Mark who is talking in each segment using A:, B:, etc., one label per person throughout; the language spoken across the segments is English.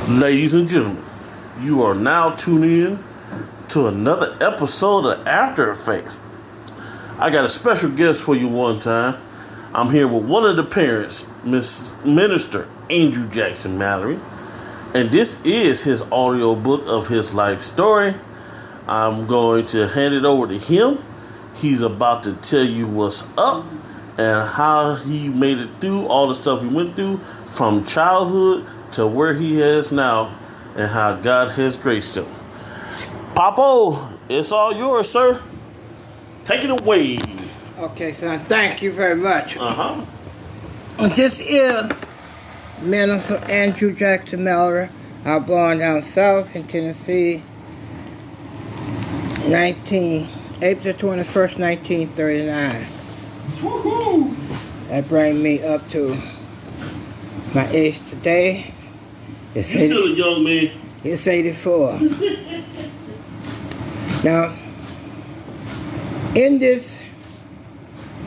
A: Ladies and gentlemen, you are now tuning in to another episode of After Effects. I got a special guest for you one time. I'm here with one of the parents, Miss Minister Andrew Jackson Mallory, and this is his audio book of his life story. I'm going to hand it over to him. He's about to tell you what's up and how he made it through all the stuff he went through from childhood to where he is now and how God has graced him. Papo, it's all yours, sir. Take it away.
B: Okay, son. Thank you very much. This is Minister Andrew Jackson Mallory. I was born down south in Tennessee, April 21st, 1939.
A: Woohoo!
B: That brings me up to my age today.
A: You're still a young man.
B: It's 84. Now, in this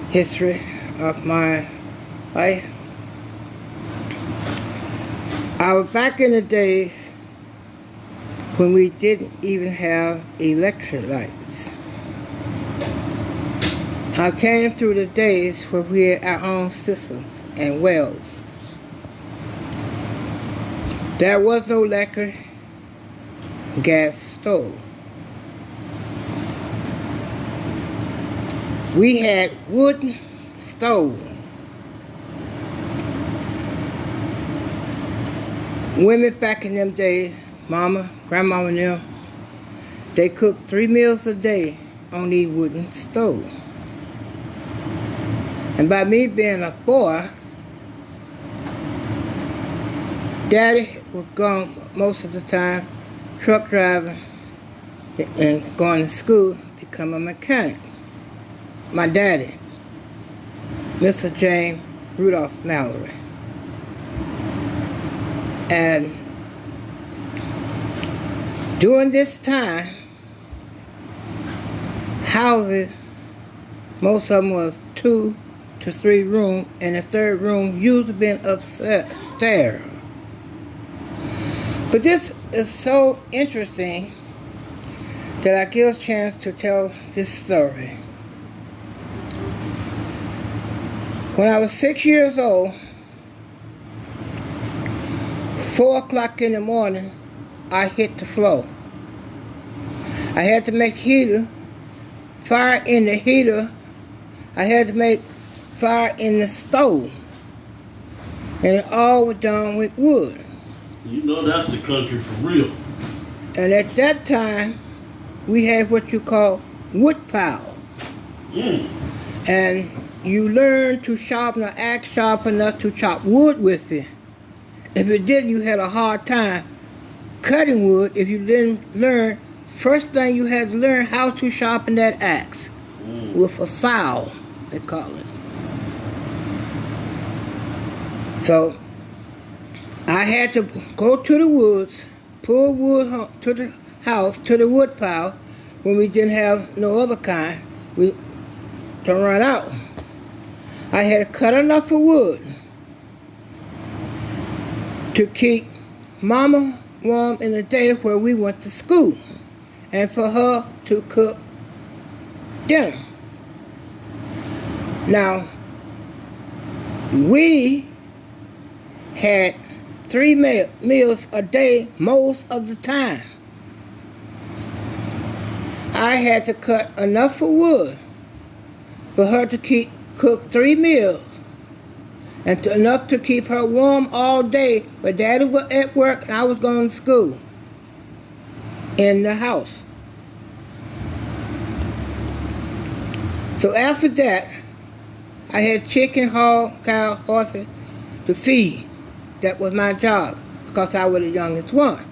B: history of my life, I was back in the days when we didn't even have electric lights. I came through the days where we had our own systems and wells. There was no electric gas stove. We had wooden stove. Women back in them days, mama, grandmama and them, they cooked 3 meals a day on these wooden stoves. And by me being a boy, Daddy was gone most of the time, truck driving and going to school, become a mechanic. My daddy, Mr. Majm Rudolph Mallory. And during this time, houses, most of them was 2 to 3 rooms, and the third room usually been upstairs. But this is so interesting that I give a chance to tell this story. When I was 6 years old, 4 o'clock in the morning, I hit the floor. I had to make fire in the heater. I had to make fire in the stove. And it all was done with wood.
A: You know that's the country for real.
B: And at that time, we had what you call wood pile. And you learn to sharpen an axe sharp enough to chop wood with it. If you didn't, you had a hard time cutting wood. If you didn't learn, first thing you had to learn how to sharpen that axe with a file, they call it. So I had to go to the woods, pull wood to the house, to the wood pile, when we didn't have no other kind. We to run out. I had cut enough of wood to keep Mama warm in the day where we went to school, and for her to cook dinner. Now, we had 3 meals a day most of the time. I had to cut enough of wood for her to cook 3 meals and enough to keep her warm all day. But Daddy was at work and I was going to school in the house. So after that, I had chicken, hog, cow, horses to feed. That was my job because I was the youngest one.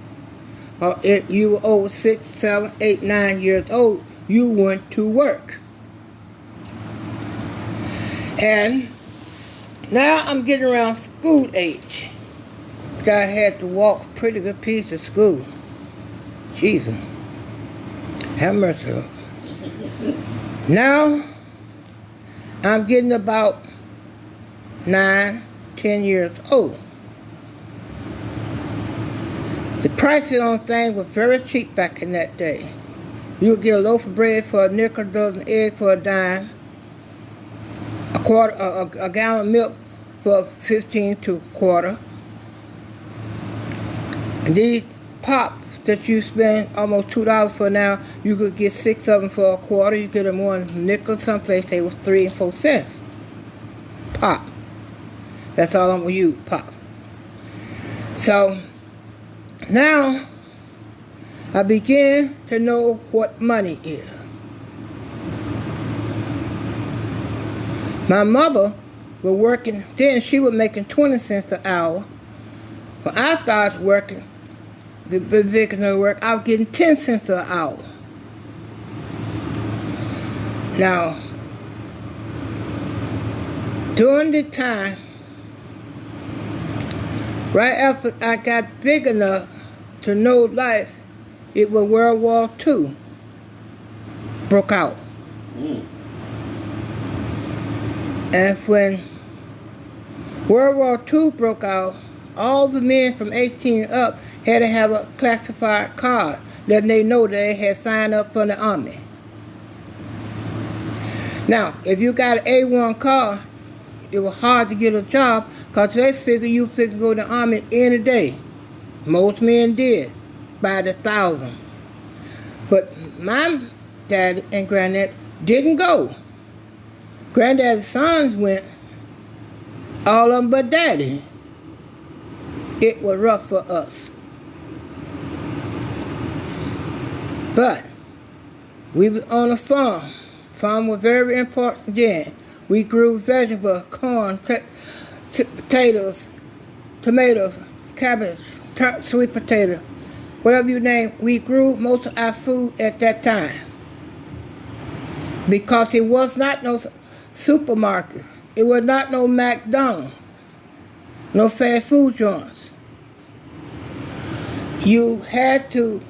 B: If you were over 6, 7, 8, 9 years old, you went to work. And now I'm getting around school age. But I had to walk a pretty good piece to school. Jesus. Have mercy, Lord. Now, I'm getting about 9, 10 years old. The prices on things were very cheap back in that day. You would get a loaf of bread for a nickel, a dozen eggs for a dime, a gallon of milk for 15 to a quarter. And these pops that you spend almost $2 for now, you could get 6 of them for a quarter. You get them on nickel. Someplace they was 3 and 4 cents. Pop. That's all I'm gonna use, pop. So now I begin to know what money is. My mother was working, then she was making 20 cents an hour. When I started working, the beginning work, I was getting 10 cents an hour. Now, during the time, right after I got big enough to know life, it was World War II broke out. And when World War II broke out, all the men from 18 up had to have a classified card letting they know they had signed up for the Army. Now, if you got an A1 card, it was hard to get a job because they figured you could go to the Army any day. Most men did, by the thousand. But my daddy and granddad didn't go. Granddad's sons went, all of them but daddy. It was rough for us. But we was on a farm. Farm was very important then. We grew vegetables, corn, potatoes, tomatoes, cabbage, sweet potato, whatever you name. We grew most of our food at that time because it was not no supermarket. It was not no McDonald's, no fast food joints. You had to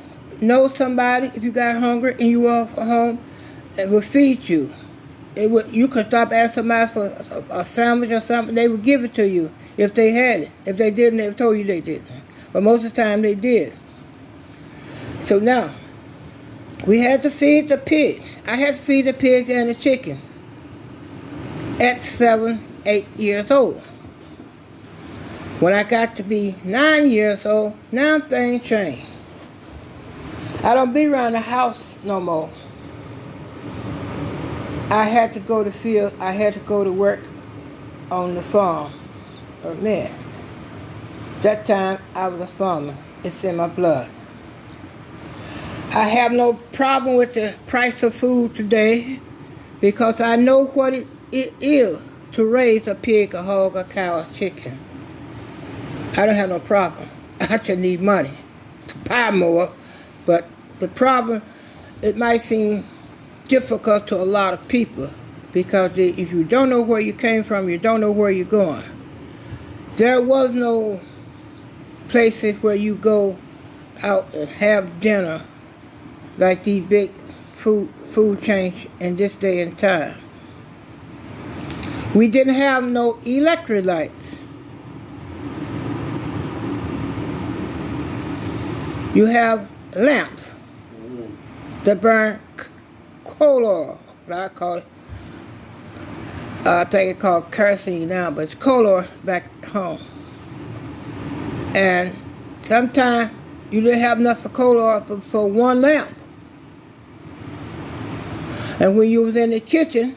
B: know somebody if you got hungry and you were home and would feed you. You could stop asking somebody for a sandwich or something, they would give it to you if they had it. If they didn't, they told you they didn't. But most of the time they did. So now, we had to feed the pig. I had to feed the pig and the chicken at 7, 8 years old. When I got to be 9 years old, now things changed. I don't be around the house no more. I had to go to the field. I had to go to work on the farm. Or man, that time I was a farmer. It's in my blood. I have no problem with the price of food today because I know what it is to raise a pig, a hog, a cow, a chicken. I don't have no problem. I just need money to buy more. But the problem, it might seem difficult to a lot of people because if you don't know where you came from, you don't know where you're going. There was no places where you go out and have dinner like these big food chains in this day and time. We didn't have no electric lights. You have lamps that burn coal oil, what I call it. I think it's called kerosene now, but it's coal oil back home. And sometimes you didn't have enough for coal oil but for one lamp. And when you was in the kitchen,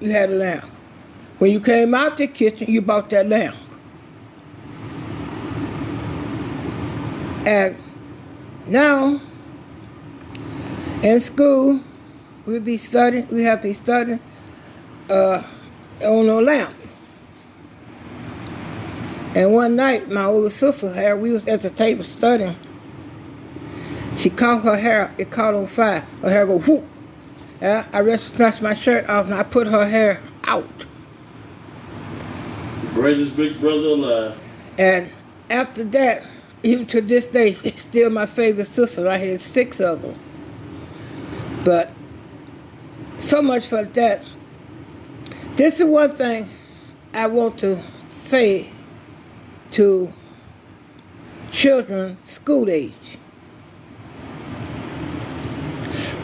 B: you had a lamp. When you came out the kitchen, you bought that lamp. And now, in school, we have to be studying on a lamp. And one night, my older sister, we was at the table studying. She caught her hair, it caught on fire. Her hair go whoop. I just snatched my shirt off and I put her hair out.
A: The greatest big brother alive.
B: And after that, even to this day, it's still my favorite sister. I had 6 of them. But so much for that. This is one thing I want to say to children school age.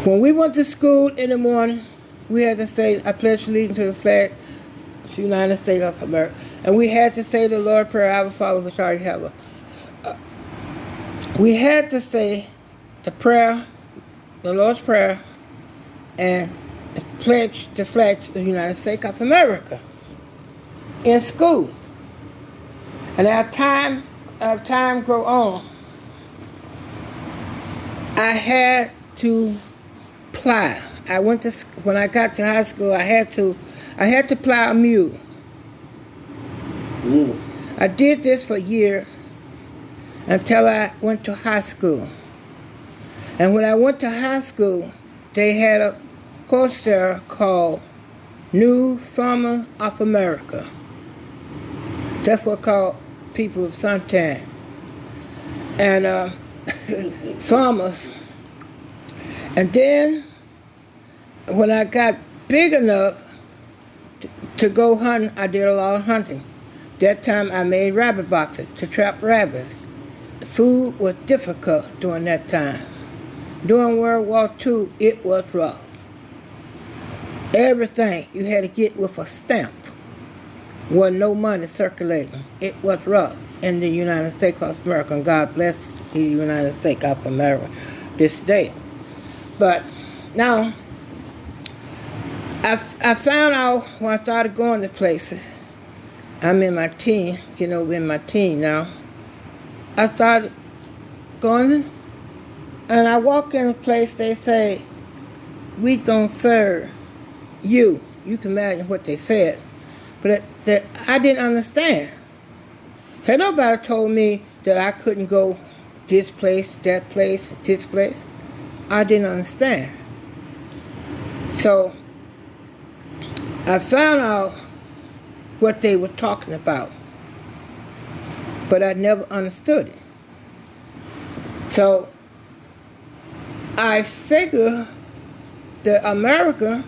B: When we went to school in the morning, we had to say, I pledge allegiance to the flag of the United States of America. And we had to say the Lord's Prayer, Our Father, which art in heaven. We had to say the prayer, the Lord's Prayer, and pledge the flag to the United States of America in school. And as time grew on, I had to plow. When I got to high school, I had to plow a mule.
A: Mm.
B: I did this for years until I went to high school. And when I went to high school, they had a course there called New Farmer of America. That's what called people of suntan. And farmers. And then, when I got big enough to go hunting, I did a lot of hunting. That time I made rabbit boxes to trap rabbits. The food was difficult during that time. During World War II, it was rough. Everything you had to get with a stamp. Wasn't no money circulating. It was rough in the United States of America. And God bless the United States of America this day. But now, I found out when I started going to places, I'm in my teen, in my teen now. I started going, and I walk in a place, they say, we don't serve you. You can imagine what they said. But I didn't understand. Had nobody told me that I couldn't go this place, that place, this place. I didn't understand. So I found out what they were talking about, but I never understood it. So I figured that America,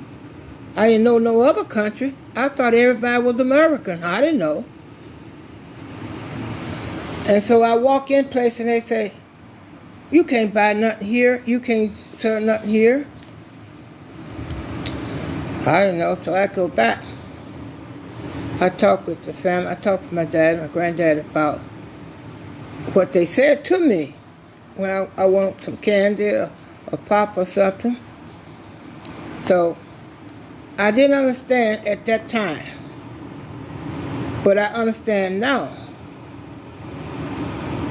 B: I didn't know no other country. I thought everybody was American. I didn't know. And so I walk in place and they say, you can't buy nothing here. You can't sell nothing here. I don't know, so I go back. I talked with the family. I talked to my dad, my granddad about what they said to me when I want some candy or pop or something. So I didn't understand at that time, but I understand now.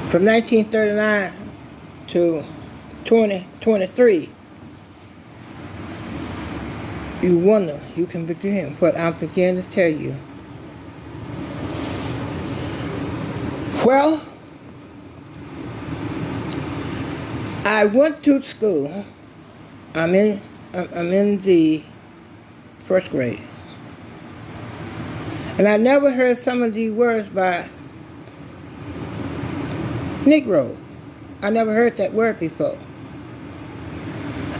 B: From 1939 to 2023, you wonder, you can begin what I'm beginning to tell you. Well, I went to school. I'm in the first grade. And I never heard some of these words by Negro. I never heard that word before.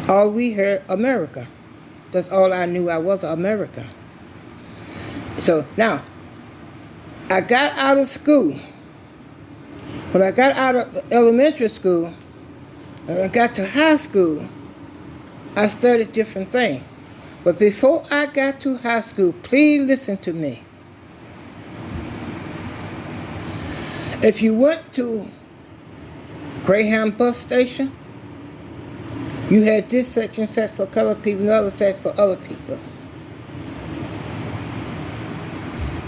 B: All we heard, America. That's all I knew. I was American. So now, I got out of school. When I got out of elementary school, and I got to high school, I studied different things. But before I got to high school, please listen to me. If you went to Greyhound bus station, you had this section set for colored people, another set for other people.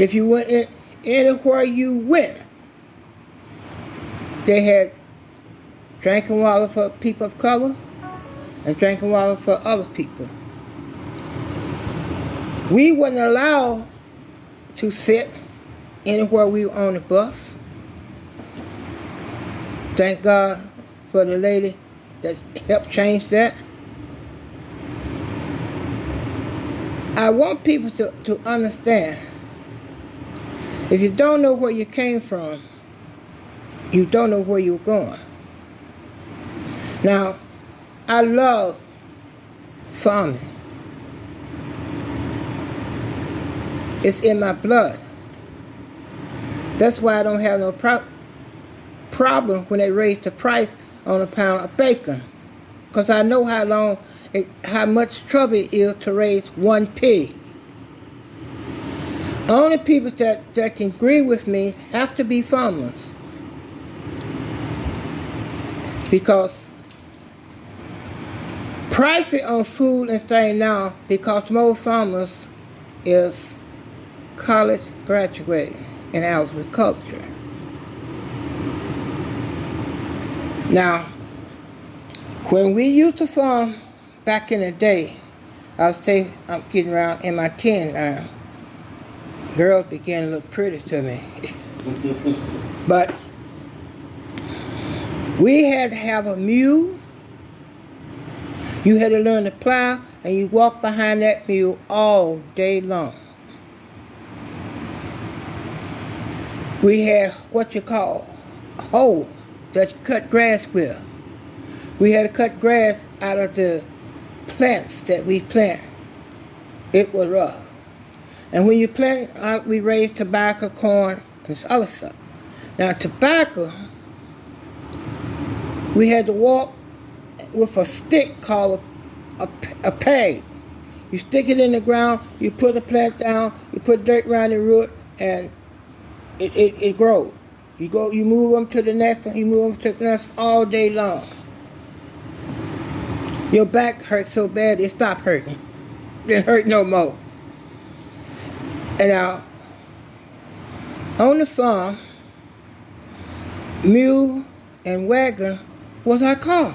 B: If you went in, anywhere you went, they had drinking water for people of color and drinking water for other people. We weren't allowed to sit anywhere we were on the bus. Thank God for the lady that helped change that. I want people to understand, if you don't know where you came from, you don't know where you're going. Now, I love farming. It's in my blood. That's why I don't have no problem when they raised the price on a pound of bacon, because I know how much trouble it is to raise one pig. Only people that can agree with me have to be farmers, because pricing on food and things now, because most farmers is college graduate in agriculture. Now, when we used to farm back in the day, I'll say I'm getting around in my 10 now. Girls begin to look pretty to me. But we had to have a mule. You had to learn to plow, and you walk behind that mule all day long. We had what you call a hoe that you cut grass with. We had to cut grass out of the plants that we plant. It was rough. And when you plant, we raised tobacco, corn, and other stuff. Now tobacco, we had to walk with a stick called a peg. You stick it in the ground, you put the plant down, you put dirt around the root, and it grows. You move them to the next one, you move them to the next all day long. Your back hurts so bad it stopped hurting. It didn't hurt no more. And now, on the farm, mule and wagon was our car.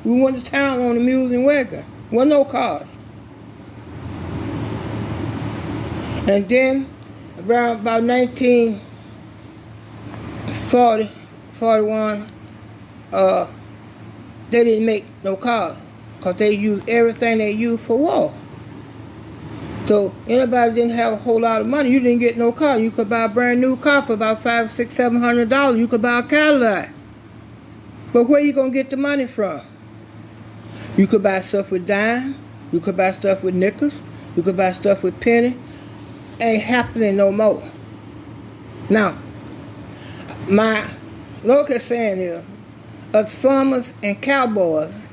B: We went to town on the mules and wagon. Wasn't no cars. And then, around about 1940, 41, they didn't make no cars, because they used everything they used for war. So anybody didn't have a whole lot of money, you didn't get no car. You could buy a brand new car for about $500, $600, $700. You could buy a Cadillac. But where you gonna get the money from? You could buy stuff with dime. You could buy stuff with nickels. You could buy stuff with penny. Ain't happening no more. Now, my local saying is, us farmers and cowboys,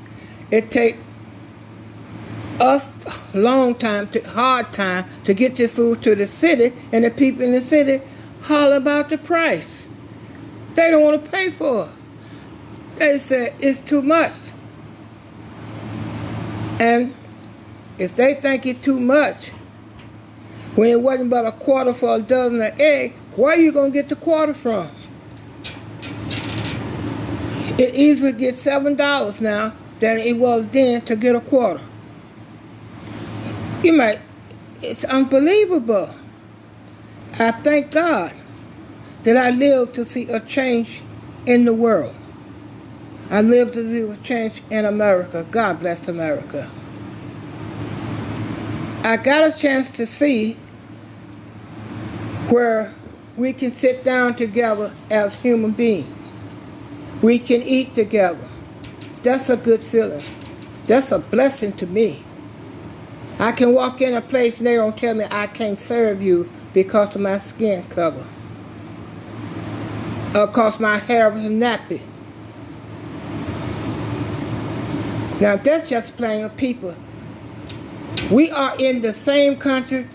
B: it take us a long time, hard time to get this food to the city, and the people in the city holler about the price. They don't want to pay for it. They say it's too much. And if they think it's too much, when it wasn't but a quarter for a dozen of eggs, where are you going to get the quarter from? It easily gets $7 now than it was then to get a quarter. It's unbelievable. I thank God that I lived to see a change in the world. I lived to see a change in America. God bless America. I got a chance to see where we can sit down together as human beings. We can eat together. That's a good feeling. That's a blessing to me. I can walk in a place and they don't tell me I can't serve you because of my skin color, or because my hair was nappy. Now that's just plain of people. We are in the same country,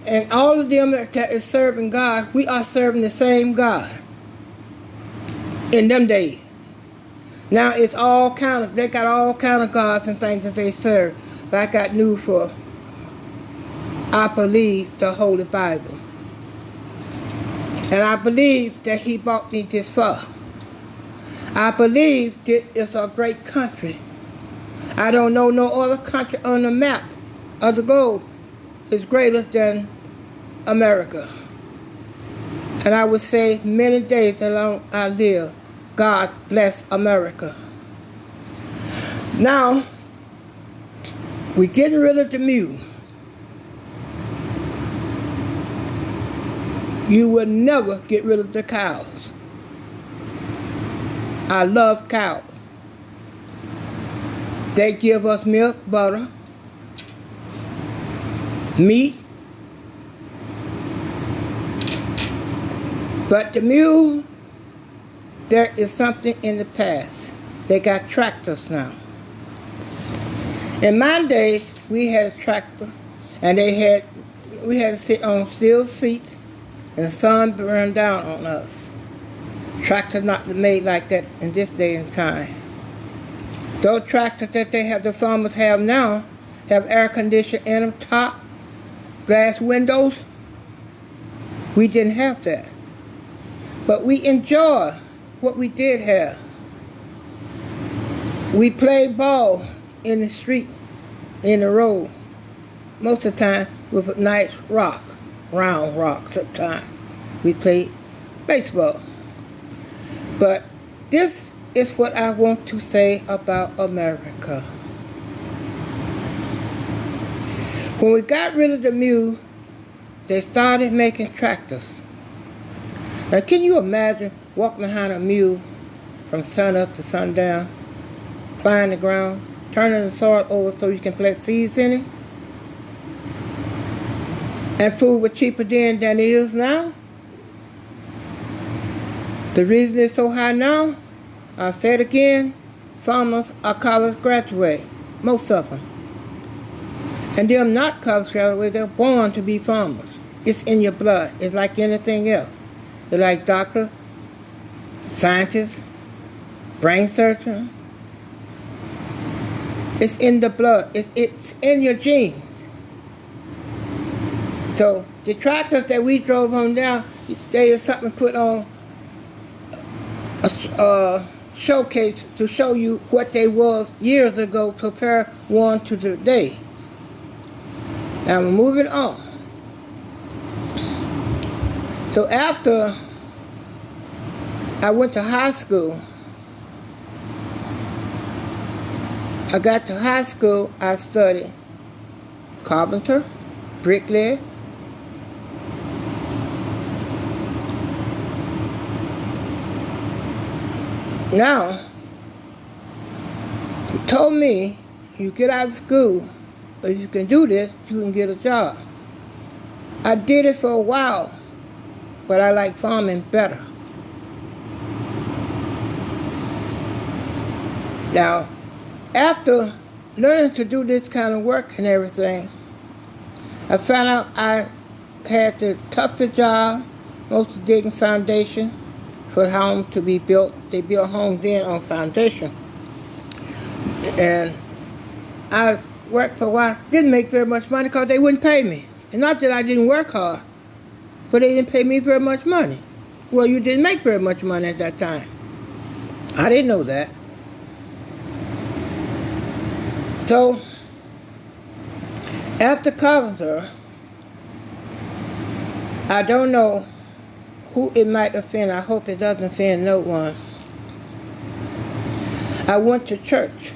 B: and all of them that is serving God, we are serving the same God in them days. Now it's they got all kind of gods and things that they serve. But I got news for, I believe the Holy Bible. And I believe that He brought me this far. I believe this is a great country. I don't know no other country on the map of the globe is greater than America. And I would say many days that I live, God bless America. Now, we're getting rid of the mule. You will never get rid of the cows. I love cows. They give us milk, butter, meat. But the mule, there is something in the past. They got tractors now. In my days, we had a tractor, and we had to sit on steel seats, and the sun burned down on us. Tractors not made like that in this day and time. Those tractors that the farmers have now have air conditioning in them, top, glass windows. We didn't have that. But we enjoy what we did have. We played ball in the street, in the road, most of the time with a nice rock, round rock sometimes. We played baseball. But this is what I want to say about America. When we got rid of the mule, they started making tractors. Now, can you imagine walking behind a mule from sun up to sundown, plowing the ground, turning the soil over so you can plant seeds in it? And food was cheaper then than it is now. The reason it's so high now, I'll say it again, farmers are college graduates, most of them. And they're not college graduates, they're born to be farmers. It's in your blood. It's like anything else. It's like doctor, scientist, brain surgeon. It's in the blood. It's in your genes. So the tractors that we drove on down, there is something put on a showcase to show you what they was years ago, compare one to today. Now we're moving on. So after I went to high school, I got to high school, I studied carpenter, bricklayer. Now, he told me, you get out of school, if you can do this, you can get a job. I did it for a while, but I like farming better. Now, after learning to do this kind of work and everything, I found out I had the toughest job, most digging foundation for the home to be built. They built homes then on foundation. And I worked for a while, didn't make very much money because they wouldn't pay me. And not that I didn't work hard, but they didn't pay me very much money. Well, you didn't make very much money at that time. I didn't know that. So, after carpenter, I don't know who it might offend. I hope it doesn't offend no one. I went to church.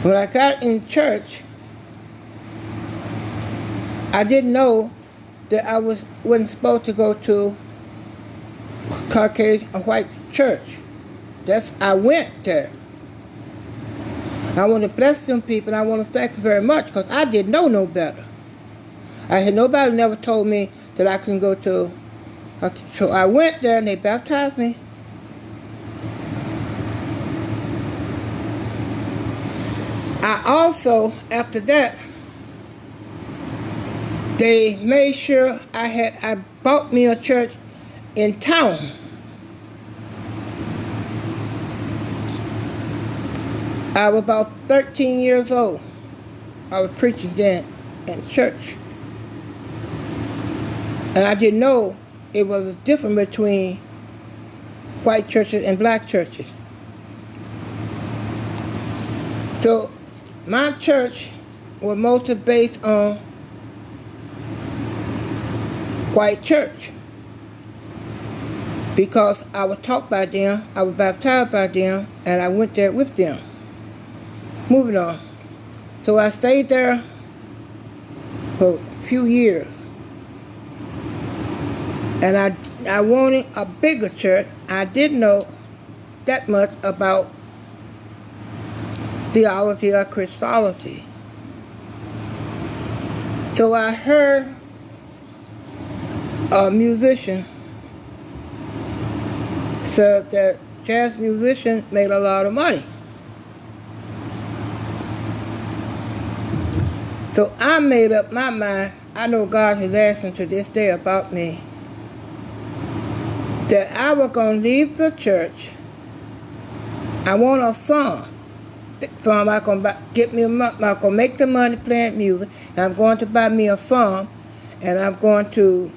B: When I got in church, I didn't know that I wasn't supposed to go to Caucasian or white church. I went there. I want to bless them people, and I want to thank them very much because I didn't know no better. Nobody never told me that I couldn't go to. So I went there and they baptized me. I also, after that, they made sure I bought me a church in town. I was about 13 years old. I was preaching then in church. And I didn't know it was a difference between white churches and black churches. So my church was mostly based on white church because I was taught by them, I was baptized by them, and I went there with them. Moving on. So I stayed there for a few years. And I wanted a bigger church. I didn't know that much about theology or Christology. So I heard a musician said that jazz musicians made a lot of money. So I made up my mind. I know God is asking to this day about me, that I was going to leave the church. I want a farm. The farm I'm going to get me I'm going to make the money playing music, and I'm going to buy me a farm, and I'm going to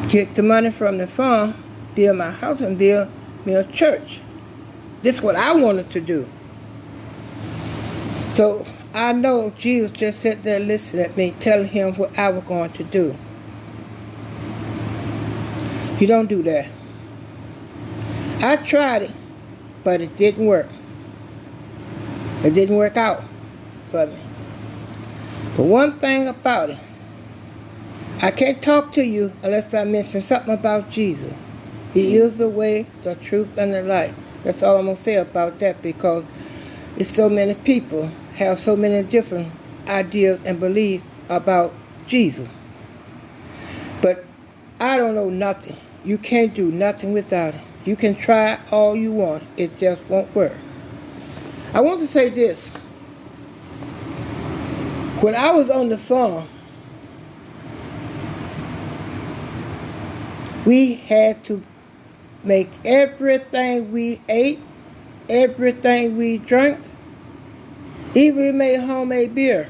B: get the money from the farm, build my house, and build me a church. This is what I wanted to do. So I know Jesus just sat there listening at me, telling him what I was going to do. You don't do that. I tried it, but it didn't work. It didn't work out for me. But one thing about it, I can't talk to you unless I mention something about Jesus. He is the way, the truth, and the life. That's all I'm going to say about that, because it's so many people have so many different ideas and beliefs about Jesus. But I don't know nothing. You can't do nothing without it. You can try all you want. It just won't work. I want to say this. When I was on the farm, we had to make everything we ate, everything we drank. Even we made homemade beer.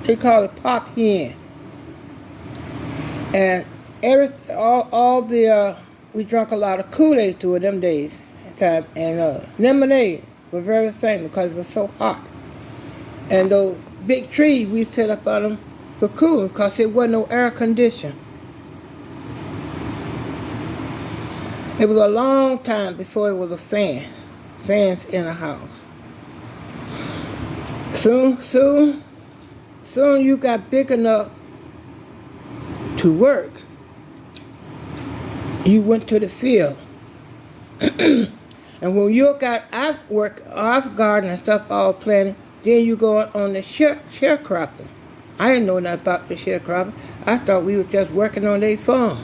B: They call it pop hen. And we drank a lot of Kool-Aid through it them days. And lemonade was very famous because it was so hot. And those big trees, we set up on them for cooling because there wasn't no air conditioning. It was a long time before it was a fans in the house. Soon you got big enough to work. You went to the field. And when you got off garden and stuff all planted, then you go on the sharecropping. I didn't know nothing about the sharecropping. I thought we were just working on their farm.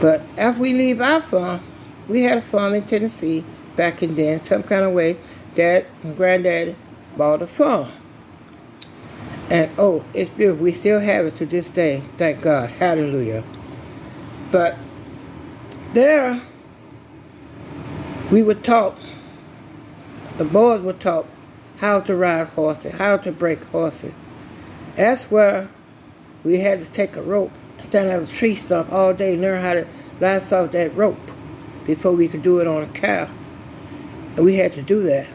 B: But after we leave our farm, we had a farm in Tennessee back in then, some kind of way. Dad and Granddaddy bought a farm. And it's beautiful. We still have it to this day. Thank God. Hallelujah. But there, we were taught, the boys were taught how to ride horses, how to break horses. That's where we had to take a rope, stand at a tree stump all day, and learn how to lasso that rope before we could do it on a cow. And we had to do that.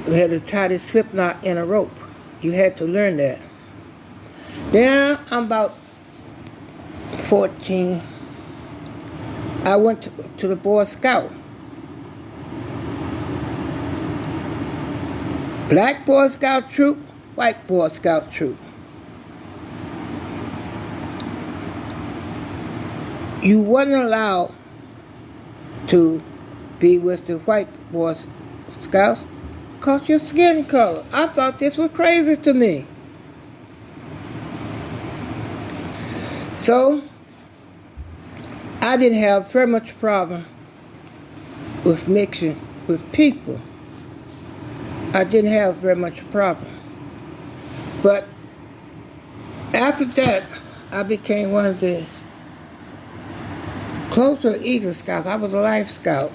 B: We had to tie this slip knot in a rope. You had to learn that. Then I'm about 14. I went to the Boy Scout. Black Boy Scout troop, white Boy Scout troop. You wasn't allowed to be with the white Boy Scouts because your skin color. I thought this was crazy to me. So, I didn't have very much problem with mixing with people. I didn't have very much problem. But after that, I became one of the closer Eagle Scouts. I was a Life Scout,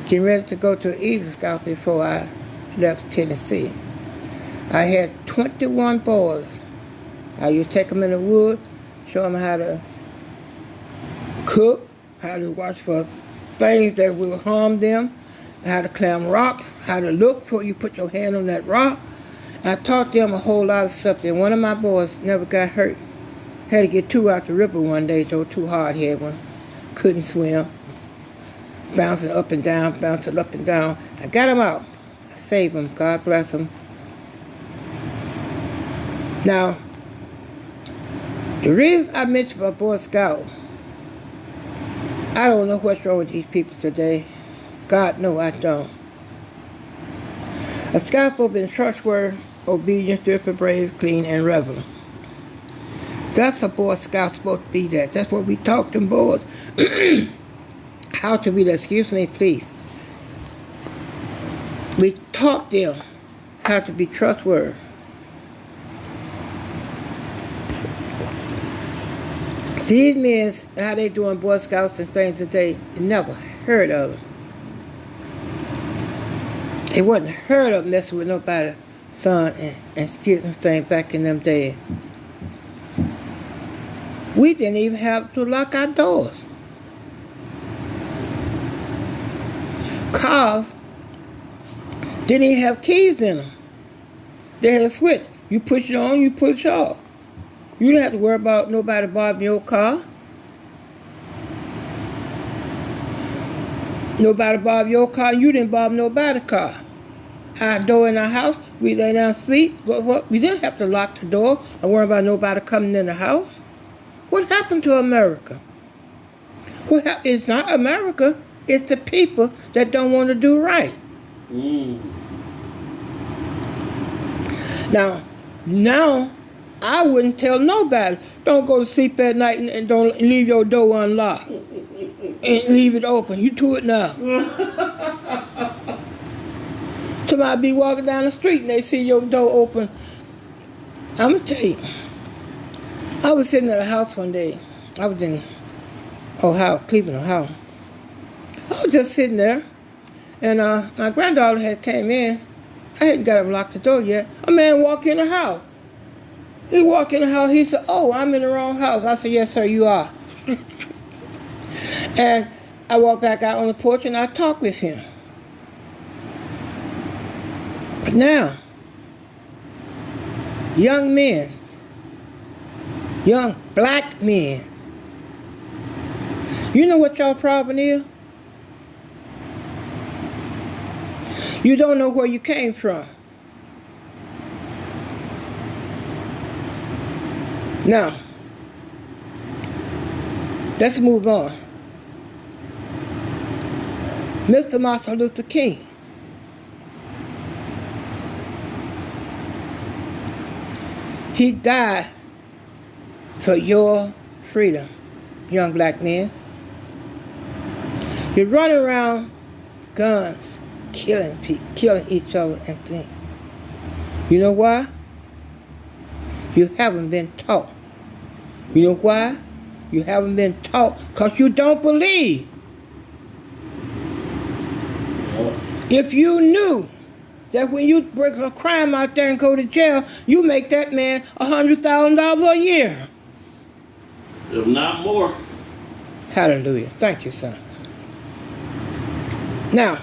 B: getting ready to go to Eagle Scout before I left Tennessee. I had 21 boys. You take them in the woods, show them how to cook, how to watch for things that will harm them, how to climb rocks, how to look before you put your hand on that rock. And I taught them a whole lot of stuff. And one of my boys never got hurt. Had to get two out the river one day, though, too hard-headed one. Couldn't swim. Bouncing up and down, bouncing up and down. I got him out. I saved him. God bless him. Now, the reason I mentioned my Boy Scout, I don't know what's wrong with these people today. God, no, I don't. A scout supposed to be in church where obedient, fearful, brave, clean, and reverent. That's a Boy Scout supposed to be that. That's what we taught them boys. How to be that. Excuse me, please. We taught them how to be trustworthy. These men, how they doing Boy Scouts and things today, never heard of them. It wasn't heard of messing with nobody's son and kids and things back in them days. We didn't even have to lock our doors. Cars didn't even have keys in them. They had a switch. You push it on, you push it off. You didn't have to worry about nobody bothering your car. Nobody bothered your car, you didn't bother nobody's car. Our door in our house, we lay down sleep. We didn't have to lock the door and worry about nobody coming in the house. What happened to America? It's not America, it's the people that don't want to do right. Now, I wouldn't tell nobody, don't go to sleep at night and don't leave your door unlocked. And leave it open. You do it now. Somebody be walking down the street and they see your door open. I'm going to tell you. I was sitting at a house one day. I was in Ohio, Cleveland, Ohio. I was just sitting there. And my granddaughter had came in. I hadn't got him locked the door yet. A man walked in the house. He walked in the house. He said, "Oh, I'm in the wrong house." I said, "Yes, sir, you are." And I walked back out on the porch and I talked with him. But now, young men, young black men, you know what y'all problem is? You don't know where you came from. Now, let's move on. Mr. Martin Luther King. He died for your freedom, young black men. You're running around guns, killing people, killing each other and things. You know why? You haven't been taught. You know why? You haven't been taught because you don't believe. If you knew that when you break a crime out there and go to jail, you make that man $100,000 a year.
A: If not more.
B: Hallelujah. Thank you, son. Now,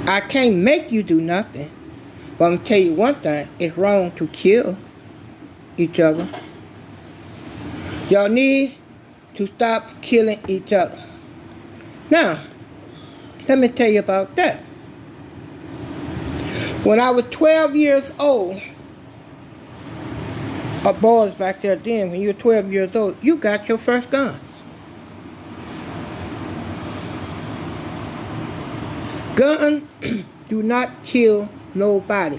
B: I can't make you do nothing, but I'm going to tell you one thing. It's wrong to kill each other. Y'all need to stop killing each other. Now, let me tell you about that. When I was 12 years old, or boys back there then, when you were 12 years old, you got your first gun. Guns do not kill nobody.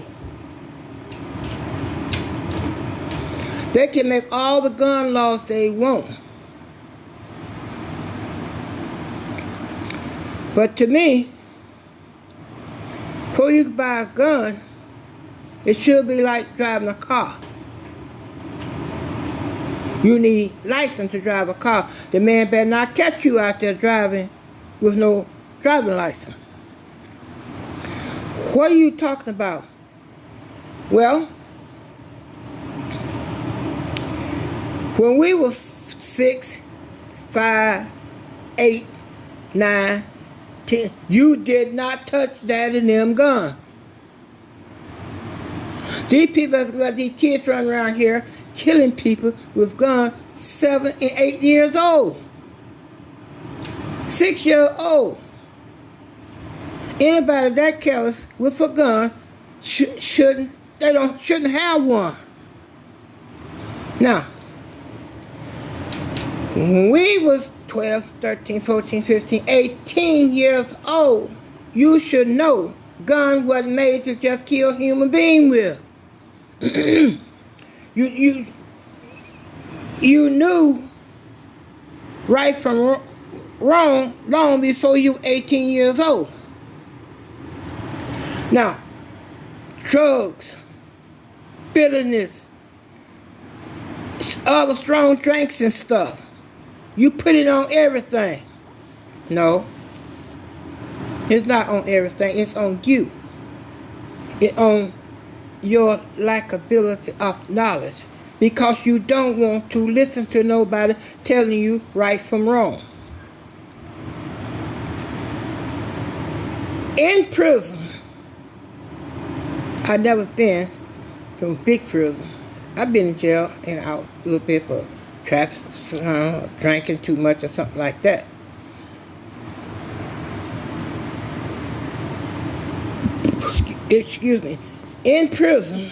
B: They can make all the gun laws they want. But to me, before you can buy a gun, it should be like driving a car. You need license to drive a car. The man better not catch you out there driving with no driving license. What are you talking about? Well, when we were 6, 5, 8, 9, 10, you did not touch that in them guns. These people have got these kids running around here killing people with guns 7 and 8 years old. 6 years old. Anybody that careless with a gun shouldn't have one. Now, when we was 12, 13, 14, 15, 18 years old, you should know gun wasn't made to just kill human being with. you knew right from wrong long before you were 18 years old. Now, drugs, bitterness, other strong drinks and stuff. You put it on everything. No. It's not on everything. It's on you. It's on your lack ability of knowledge. Because you don't want to listen to nobody telling you right from wrong. In prison, I've never been to a big prison. I've been in jail and out a little bit for traffic, drinking too much or something like that. Excuse me. In prison,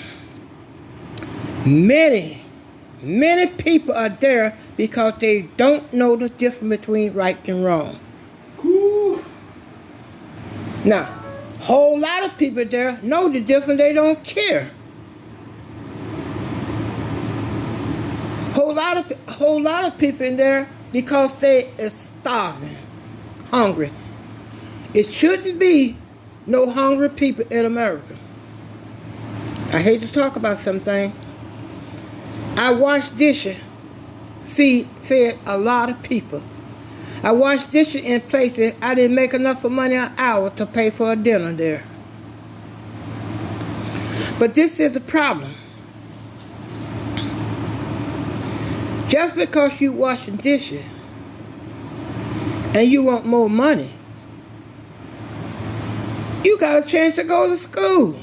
B: many people are there because they don't know the difference between right and wrong.
A: Whew.
B: Now, whole lot of people there know the difference, they don't care. Whole lot of people in there because they are starving, hungry. It shouldn't be no hungry people in America. I hate to talk about something. I washed dishes, fed a lot of people. I washed dishes in places I didn't make enough money an hour to pay for a dinner there. But this is the problem. Just because you washing dishes and you want more money, you got a chance to go to school.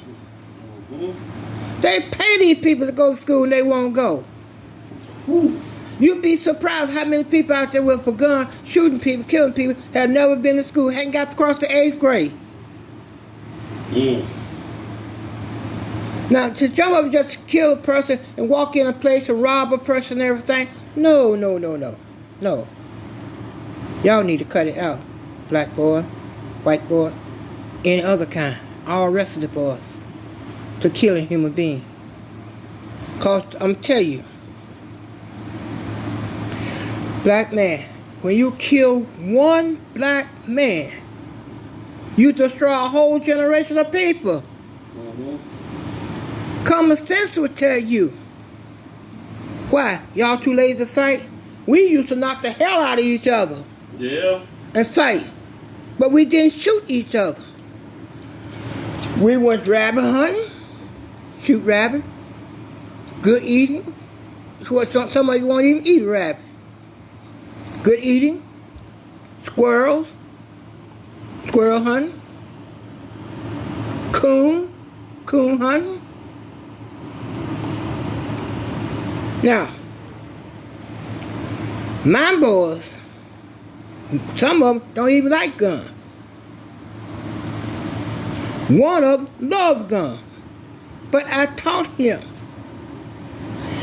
B: They pay these people to go to school and they won't go. You'd be surprised how many people out there with a gun, shooting people, killing people, have never been to school, hadn't got across the 8th grade. Now, to jump up and just kill a person and walk in a place and rob a person and everything, no. Y'all need to cut it out. Black boy, white boy, any other kind, all rest of the boys, to kill a human being. Because I'm telling you, black man, when you kill one black man, you destroy a whole generation of people. Common sense would tell you. Why? Y'all too lazy to fight? We used to knock the hell out of each other.
A: Yeah.
B: And fight. But we didn't shoot each other. We went rabbit hunting, shoot rabbit, good eating. Some of you won't even eat rabbit. Good eating, squirrel hunting, coon hunting. Now, my boys, some of them don't even like guns. One of them loves guns. But I taught him,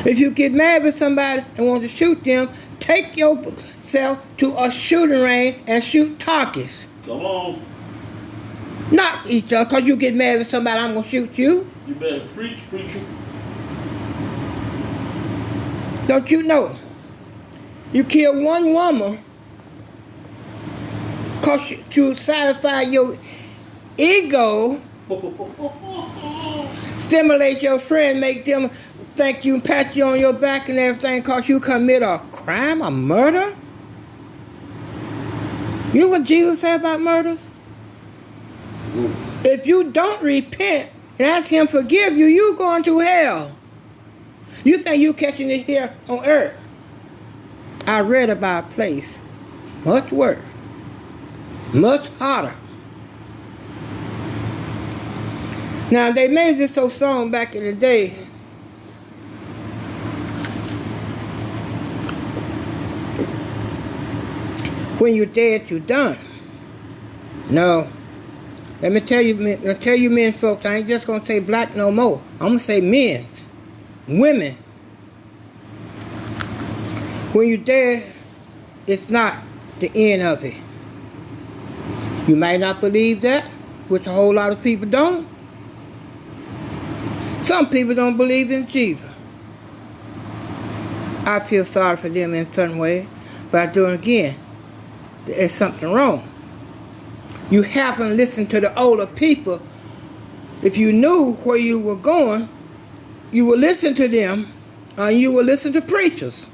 B: if you get mad with somebody and want to shoot them, take yourself to a shooting range and shoot targets.
A: Come on.
B: Not each other, because you get mad with somebody, I'm going to shoot you.
A: You better preach, preacher.
B: Don't you know? You kill one woman because you satisfy your ego, stimulate your friend, make them thank you and pat you on your back and everything because you commit a crime, a murder? You know what Jesus said about murders? If you don't repent and ask him to forgive you, you're going to hell. You think you catching it here on earth. I read about a place much worse, much harder. Now, they made this so song back in the day. When you're dead, you're done. No. Let me tell you, men folks, I ain't just going to say black no more. I'm going to say men, women. When you're dead, it's not the end of it. You might not believe that. which a whole lot of people don't. Some people don't believe in Jesus. I feel sorry for them in certain ways, but I do it again. There's something wrong. You haven't listened to the older people. If you knew where you were going, you would listen to them, and you would listen to preachers.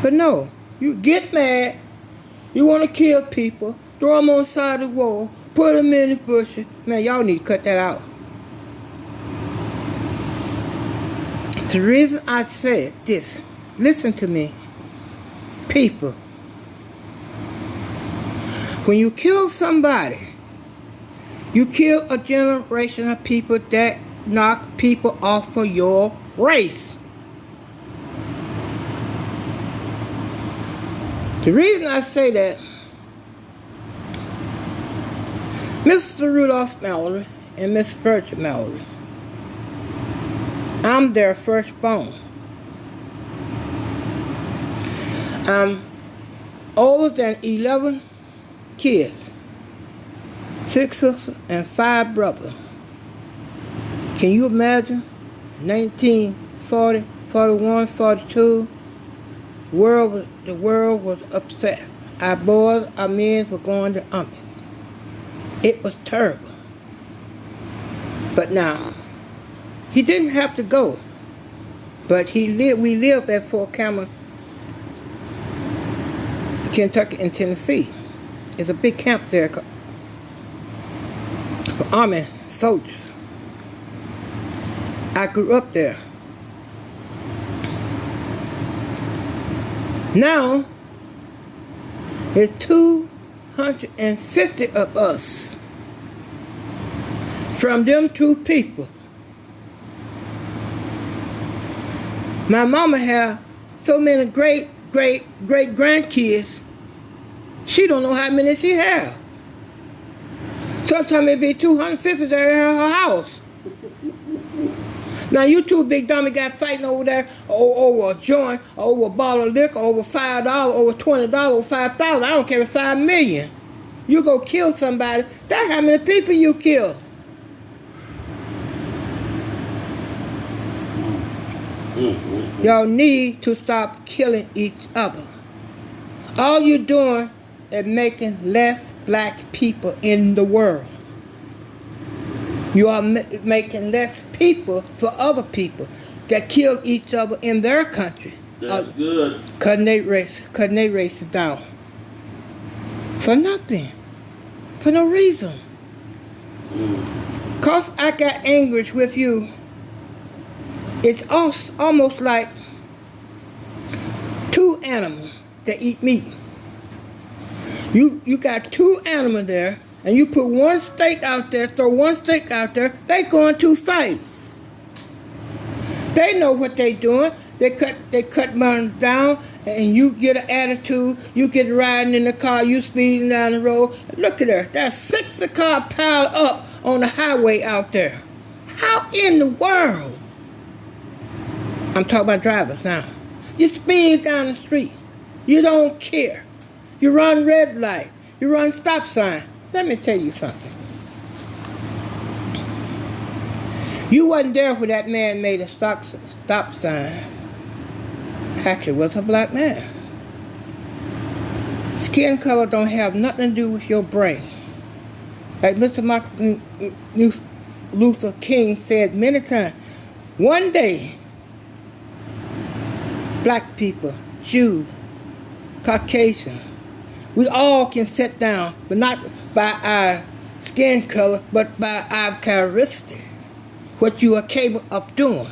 B: But no, you get mad, you want to kill people, throw them on the side of the wall, put them in the bushes. Man, y'all need to cut that out. The reason I said this, listen to me, people. When you kill somebody, you kill a generation of people that knock people off of your race. The reason I say that, Mr. Rudolph Mallory and Miss Virgil Mallory, I'm their firstborn. I'm older than 11 kids, 6 sisters and 5 brothers. Can you imagine? 1940, 41, 42, the world was upset. Our boys, our men were going to army. It was terrible. But now, he didn't have to go. But we lived at Fort Campbell, Kentucky and Tennessee. There's a big camp there for Army soldiers. I grew up there. Now, there's 250 of us from them 2 people. My mama had so many great grandkids, she don't know how many she have. Sometimes it be 250 there in her house. Now you 2 big dummy got fighting over there over a joint, over a bottle of liquor, over $5, over $20, over $5,000. I don't care if it's $5 million. You go kill somebody, that's how many people you kill. Y'all need to stop killing each other. All you're doing is making less black people in the world. You are making less people for other people that kill each other in their country.
A: That's good.
B: Cutting their races down. For nothing. For no reason. Cause I got angry with you. It's almost like 2 animals that eat meat. You got 2 animals there, and you put one steak out there, throw one steak out there, they going to fight. They know what they doing. They cut one down, and you get an attitude. You get riding in the car, you speeding down the road. Look at her. That's 6 cars piled up on the highway out there. How in the world? I'm talking about drivers now. You speed down the street. You don't care. You run red light. You run stop sign. Let me tell you something. You wasn't there when that man made a stop sign. Actually, it was a black man. Skin color don't have nothing to do with your brain. Like Mr. Martin Luther King said many times, one day, black people, Jew, Caucasian, we all can sit down, but not by our skin color, but by our characteristics. What you are capable of doing,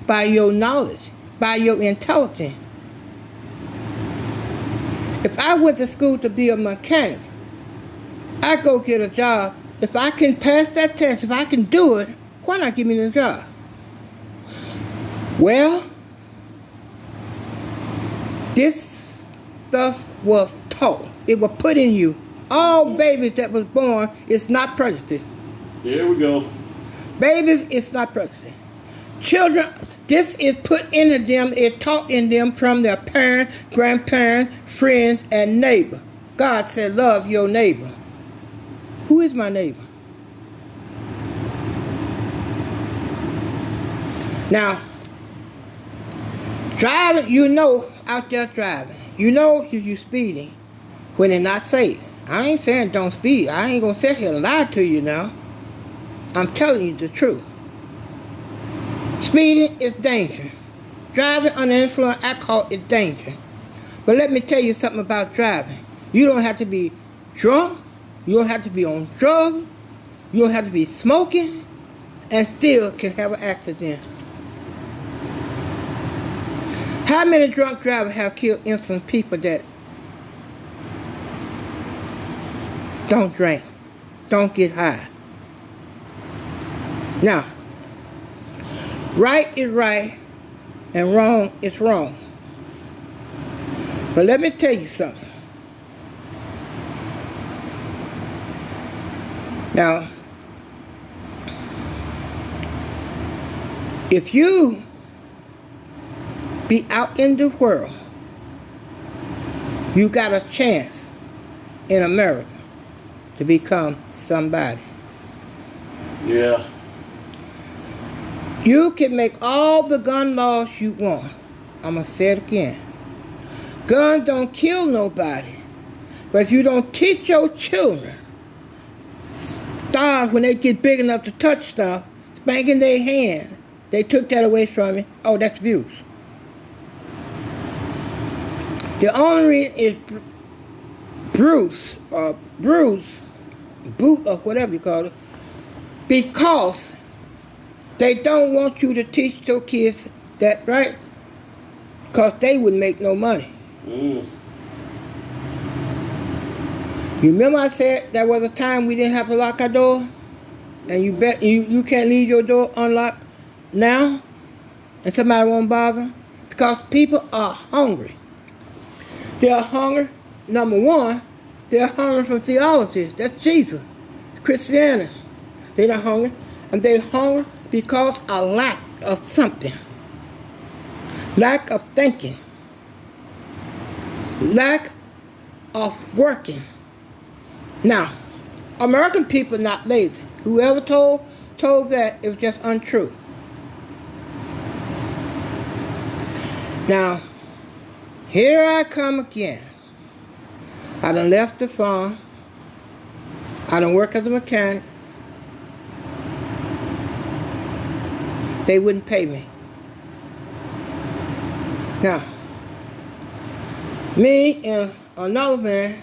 B: by your knowledge, by your intelligence. If I went to school to be a mechanic, I go get a job. If I can pass that test, if I can do it, why not give me the job? Well, this stuff was taught. It was put in you. All babies that was born is not prejudiced.
A: There we go.
B: Babies is not prejudiced. Children, this is put into them, it's taught in them from their parents, grandparents, friends, and neighbor. God said, love your neighbor. Who is my neighbor? Now, driving, you know, out there driving, you know if you're speeding when they're not safe. I ain't saying don't speed. I ain't gonna sit here and lie to you now. I'm telling you the truth. Speeding is danger. Driving under the influence of alcohol is danger. But let me tell you something about driving. You don't have to be drunk. You don't have to be on drugs. You don't have to be smoking, and still can have an accident. How many drunk drivers have killed innocent people that don't drink, don't get high? Now, right is right and wrong is wrong. But let me tell you something. Now, if you be out in the world, you got a chance in America to become somebody.
A: Yeah.
B: You can make all the gun laws you want. I'm going to say it again. Guns don't kill nobody. But if you don't teach your children, stars, when they get big enough to touch stuff, spanking their hand, they took that away from me. Oh, that's abuse. The only reason is Bruce, boot or whatever you call it, because they don't want you to teach your kids that, right? Because they would make no money. You remember I said there was a time we didn't have to lock our door? And you bet you can't leave your door unlocked now? And somebody won't bother? Because people are hungry. They're hungry, number one, they're hungry for theology. That's Jesus. Christianity. They're not hungry. And they're hungry because of lack of something. Lack of thinking. Lack of working. Now, American people are not lazy. Whoever told that, it was just untrue. Now, here I come again. I done left the farm. I done work as a mechanic. They wouldn't pay me. Now, me and another man,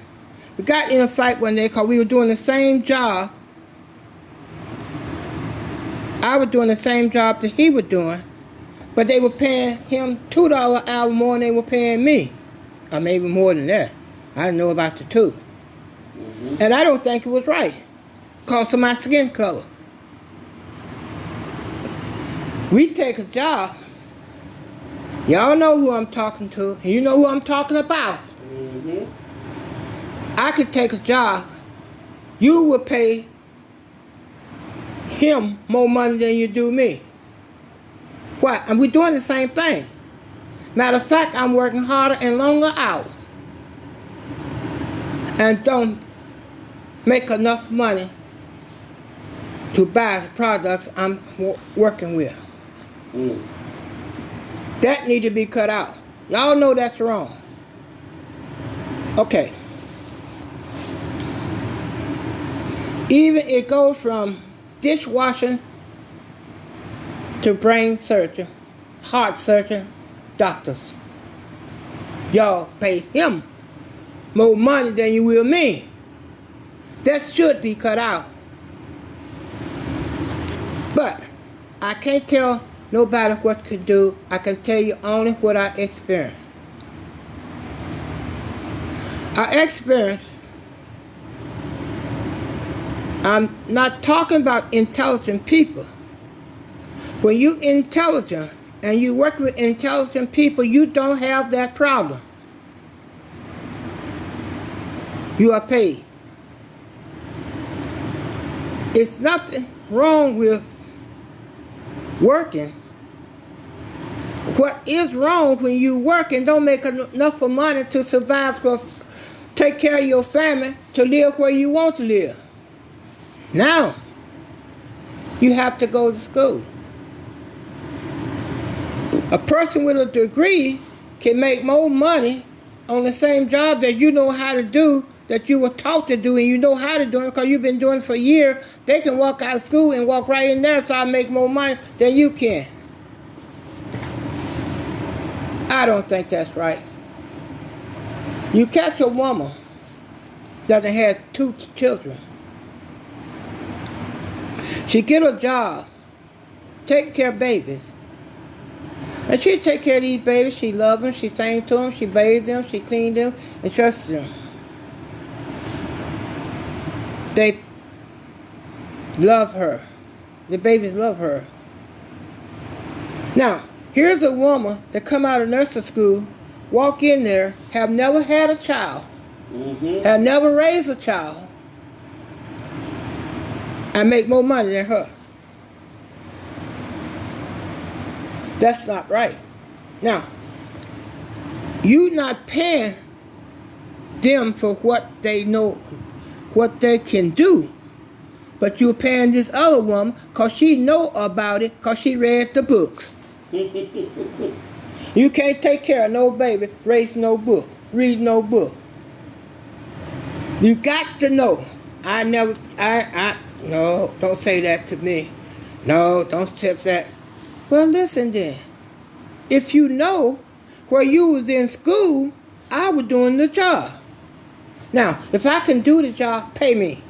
B: we got in a fight one day because we were doing the same job. I was doing the same job that he was doing, but they were paying him $2 an hour more than they were paying me. Or maybe more than that. I didn't know about the two. And I don't think it was right because of my skin color. We take a job. Y'all know who I'm talking to, and you know who I'm talking about. I could take a job. You would pay him more money than you do me. Why? And we're doing the same thing. Matter of fact, I'm working harder and longer hours. And don't make enough money to buy the products I'm working with. That need to be cut out. Y'all know that's wrong. Okay. Even it goes from dishwashing to brain surgeon, heart surgeon, doctors. Y'all pay him more money than you will me. That should be cut out. But I can't tell nobody what to do. I can tell you only what I experienced. I experienced, I'm not talking about intelligent people. When you're intelligent and you work with intelligent people, you don't have that problem. You are paid. It's nothing wrong with working. What is wrong when you work and don't make enough of money to survive, to take care of your family, to live where you want to live? Now, you have to go to school. A person with a degree can make more money on the same job that you know how to do, that you were taught to do, and you know how to do it because you've been doing it for years. They can walk out of school and walk right in there and try to make more money than you can. I don't think that's right. You catch a woman that had 2 children. She get a job, take care of babies. And she take care of these babies. She love them, she sang to them, she bathed them, she cleaned them, and trusted them. They love her. The babies love her. Now, here's a woman that come out of nursing school, walk in there, have never had a child, have never raised a child, and make more money than her. That's not right. Now, you not paying them for what they know, what they can do, but you're paying this other woman because she know about it, because she read the books. You can't take care of no baby, raise no book, read no book. You got to know. No, don't say that to me. No, don't tip that. Well, listen then. If you know where you was in school, I was doing the job. Now, if I can do the job, pay me.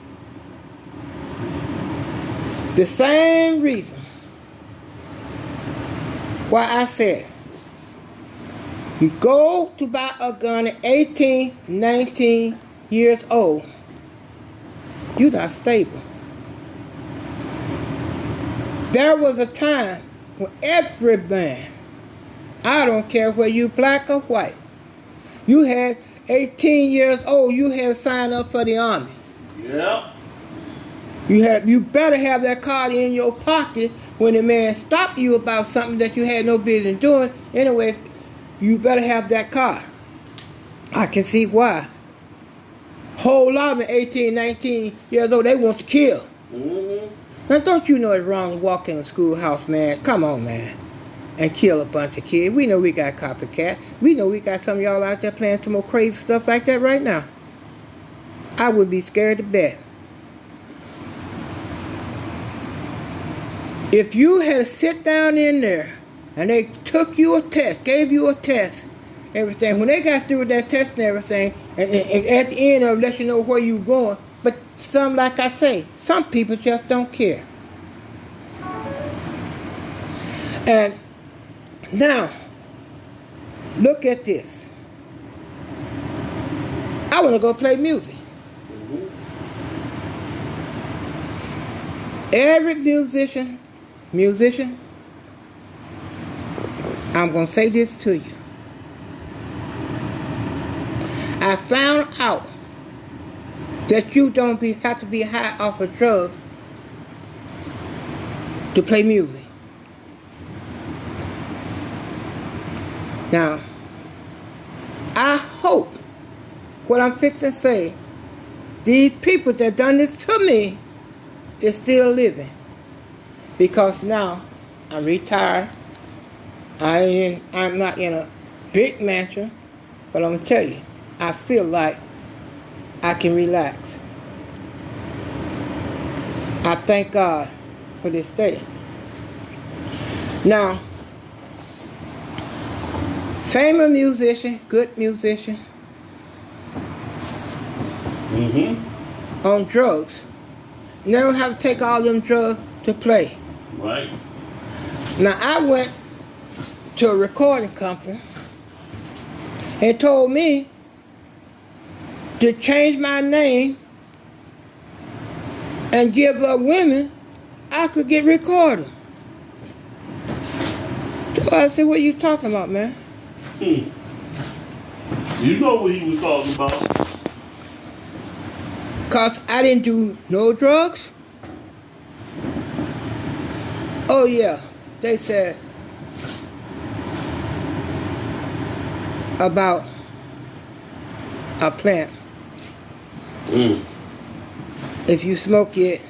B: The same reason why I said, you go to buy a gun at 18, 19 years old, you're not stable. There was a time when every man, I don't care whether you black or white, you had 18 years old, you had signed up for the army.
A: Yeah.
B: You better have that card in your pocket when the man stopped you about something that you had no business doing. Anyway, you better have that card. I can see why. Whole lot of them 18, 19 years old, they want to kill. Now, don't you know it's wrong to walk in a schoolhouse, man? Come on, man. And kill a bunch of kids. We know we got copycat. We know we got some of y'all out there playing some more crazy stuff like that right now. I would be scared to death. If you had to sit down in there and they took you a test, gave you a test, everything, when they got through with that test and everything, and at the end of it, let you know where you going, but some, like I say, some people just don't care. And now, look at this. I want to go play music. Every musician, I'm going to say this to you. I found out that you don't have to be high off of drugs to play music. Now, I hope what I'm fixing to say, these people that done this to me is still living. Because now I'm retired. I'm not in a big mansion, but I'm going to tell you, I feel like I can relax. I thank God for this day. Now, famous musician, good musician, on drugs. Never have to take all them drugs to play.
A: Right.
B: Now, I went to a recording company and told me to change my name and give up women, I could get recorded. So I said, what are you talking about, man?
A: You know what he was talking about.
B: Because I didn't do no drugs. Oh, yeah. They said about a plant. If you smoke it,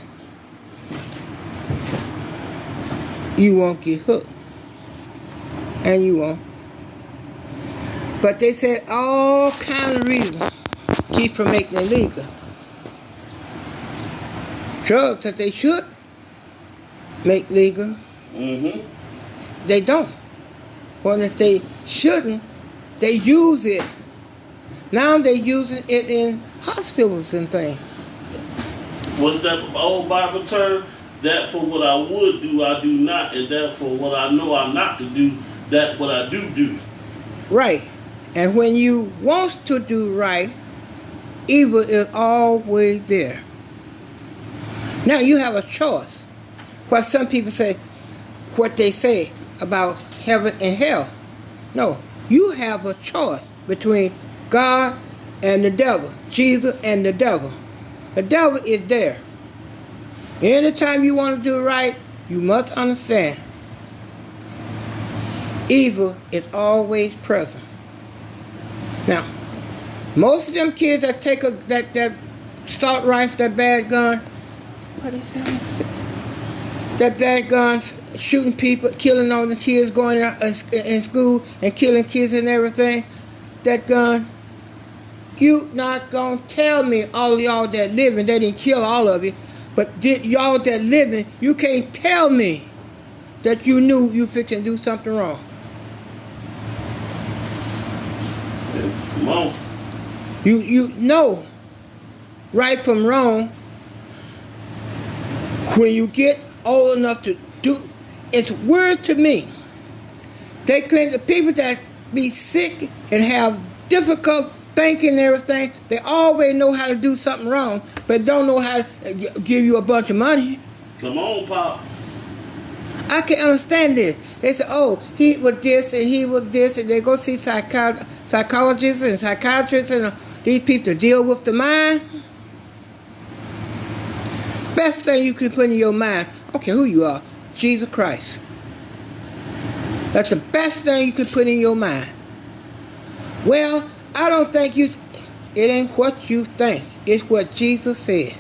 B: you won't get hooked. And you won't. But they said all kind of reasons keep from making it legal. Drugs that they should make legal, they don't. Well, if they shouldn't, they use it. Now they're using it in hospitals and things.
A: What's that old Bible term? That for what I would do, I do not, and that for what I know I'm not to do, that what I do.
B: Right. And when you want to do right, evil is always there. Now you have a choice. What some people say, what they say about heaven and hell. No, you have a choice between God and the devil, Jesus and the devil. The devil is there. Anytime you want to do right, you must understand evil is always present. Now, most of them kids that take that assault rifle, that bad gun, what is that? That bad gun, shooting people, killing all the kids, going in school and killing kids and everything. That gun, you not gonna tell me all of y'all that living, they didn't kill all of you, but y'all that living, you can't tell me that you knew you fixing to do something wrong.
A: Come on.
B: You know right from wrong when you get old enough to do. It's weird to me. They claim the people that be sick and have difficult thinking and everything, they always know how to do something wrong, but don't know how to give you a bunch of money.
A: Come on, Pop.
B: I can understand this. They say, oh, he was this and he was this, and they go see psychologists and psychiatrists and these people to deal with the mind. Best thing you can put in your mind, I don't care who you are, Jesus Christ. That's the best thing you can put in your mind. Well, I don't think it ain't what you think. It's what Jesus said.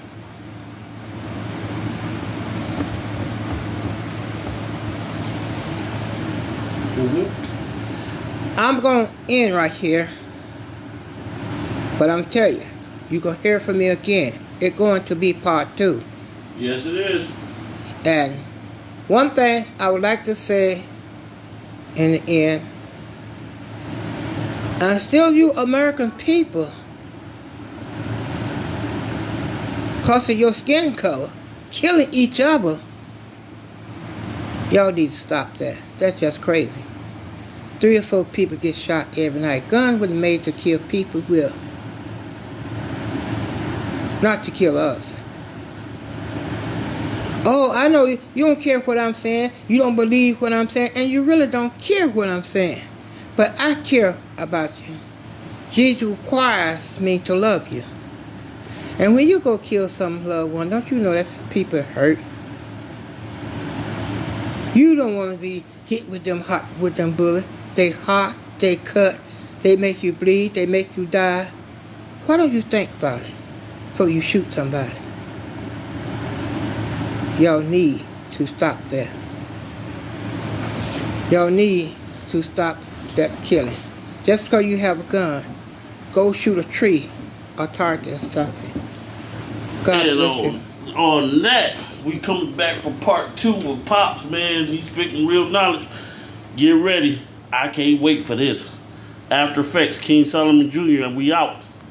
B: I'm going to end right here. But I'm telling you, you're going to hear from me again. It's going to be part 2.
A: Yes, it is.
B: And one thing I would like to say in the end, and still you American people, because of your skin color, killing each other, y'all need to stop that. That's just crazy. 3 or 4 people get shot every night. Guns were made to kill people with, not to kill us. Oh, I know you don't care what I'm saying. You don't believe what I'm saying, and you really don't care what I'm saying. But I care about you. Jesus requires me to love you. And when you go kill some loved one, don't you know that people hurt? You don't want to be hit with them bullets. They hot, they cut, they make you bleed, they make you die. Why don't you think about it before you shoot somebody? Y'all need to stop that. Y'all need to stop that killing. Just because you have a gun, go shoot a tree or target or something. God bless you.
A: On that, we coming back for part 2 with Pops, man. He's speaking real knowledge. Get ready. I can't wait for this. After Effects, King Solomon Jr., and we out.